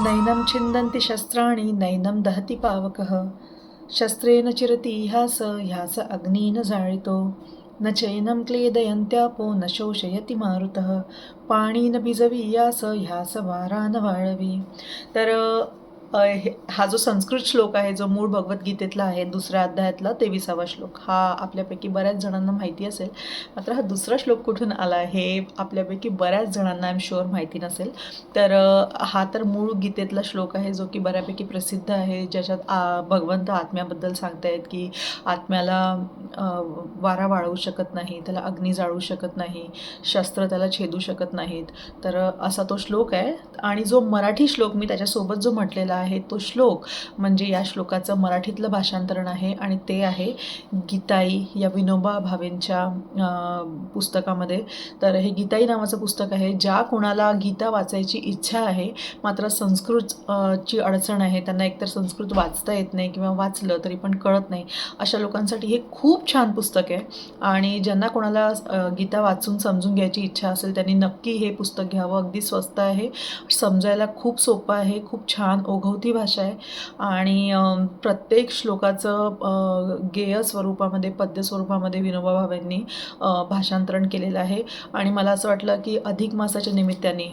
नैनं छिन्दन्ति शस्त्राणि नैनं दहति पावकः शस्त्रेण चिरति ह्यास ह्यास अग्नीन जाळितो न चैनं क्लेदयन्त्यापो न शोषयति मारुतः पाणीन भिजवीयास ह्यास वारा न वाळवी. तर हा जो संस्कृत श्लोक आहे, जो मूळ भगवद्गीतेतला आहे, दुसऱ्या अध्यायातला 23वा श्लोक, हा आपल्यापैकी बऱ्याच जणांना माहिती असेल. मात्र हा दुसरा श्लोक कुठून आला हे आपल्यापैकी बऱ्याच जणांना आय एम शुअर माहिती नसेल. तर हा तर मूळ गीतेतला श्लोक आहे, जो की बऱ्यापैकी प्रसिद्ध आहे, ज्याच्यात भगवंत आत्म्याबद्दल सांगतायत की आत्म्याला वारा वाळवू शकत नाही, त्याला अग्नी जाळू शकत नाही, शस्त्र त्याला छेदू शकत नाहीत. तर असा तो श्लोक आहे. आणि जो मराठी श्लोक मी त्याच्यासोबत जो म्हटलेला आहे, तो श्लोक म्हणजे या श्लोकाचं मराठीतलं भाषांतरण आहे आणि ते आहे गीताई या विनोबा भावेंच्या पुस्तकामध्ये. तर हे गीताई नावाचं पुस्तक आहे. ज्या कोणाला गीता वाचायची इच्छा आहे मात्र संस्कृत ची अडचण आहे, त्यांना एकतर संस्कृत वाचता येत नाही किंवा वाचलं तरी पण कळत नाही, अशा लोकांसाठी हे खूप छान पुस्तक आहे. आणि ज्यांना कोणाला गीता वाचून समजून घ्यायची इच्छा असेल त्यांनी नक्की हे पुस्तक घ्यावं. अगदी स्वस्त आहे, समजायला खूप सोपं आहे, खूप छान ओघवती भाषा आहे आणि प्रत्येक श्लोकाचं गेय स्वरूपामध्ये, पद्य स्वरूपामध्ये विनोबा भावेंनी भाषांतरण केलेलं आहे. आणि मला असं वाटलं की अधिक मासाच्या निमित्ताने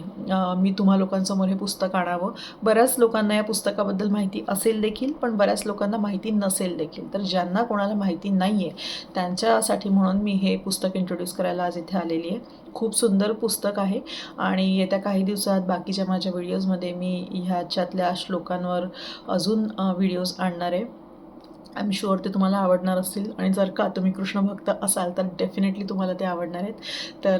मी तुम्हा लोकांसमोर हे पुस्तक आणावं. बऱ्याच लोकांना या पुस्तकाबद्दल माहिती असेल देखील, पण बऱ्याच लोकांना माहिती नसेल देखील. तर ज्यांना कोणाला माहिती नाही आहे त्यांच्यासाठी म्हणून मी हे पुस्तक इंट्रोड्यूस करायला आज इथे आलेली आहे. खूप सुंदर पुस्तक आहे आणि येत्या काही दिवसात बाकीच्या माझ्या व्हिडिओजमध्ये मी ह्याच्यातल्या श्लोकांवर अजून व्हिडिओज आणणार आहे. आय एम शुअर ते तुम्हाला आवडणार असतील आणि जर का तुम्ही कृष्ण भक्त असाल तर डेफिनेटली तुम्हाला ते आवडणार आहेत. तर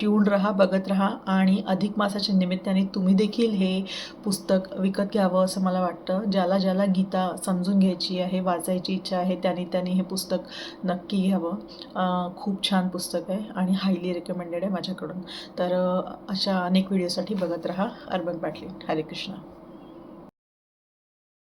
ट्यून राहा, बघत राहा आणि अधिक मासाच्या निमित्ताने तुम्ही देखील हे पुस्तक विकत घ्यावं असं मला वाटतं. ज्याला ज्याला गीता समजून घ्यायची आहे, वाचायची इच्छा आहे, त्यांनी हे पुस्तक नक्की घ्यावं. खूप छान पुस्तक आहे आणि हायली रेकमेंडेड आहे माझ्याकडून. तर अशा अनेक व्हिडिओसाठी बघत राहा. अर्बन पाटली. हरे कृष्ण.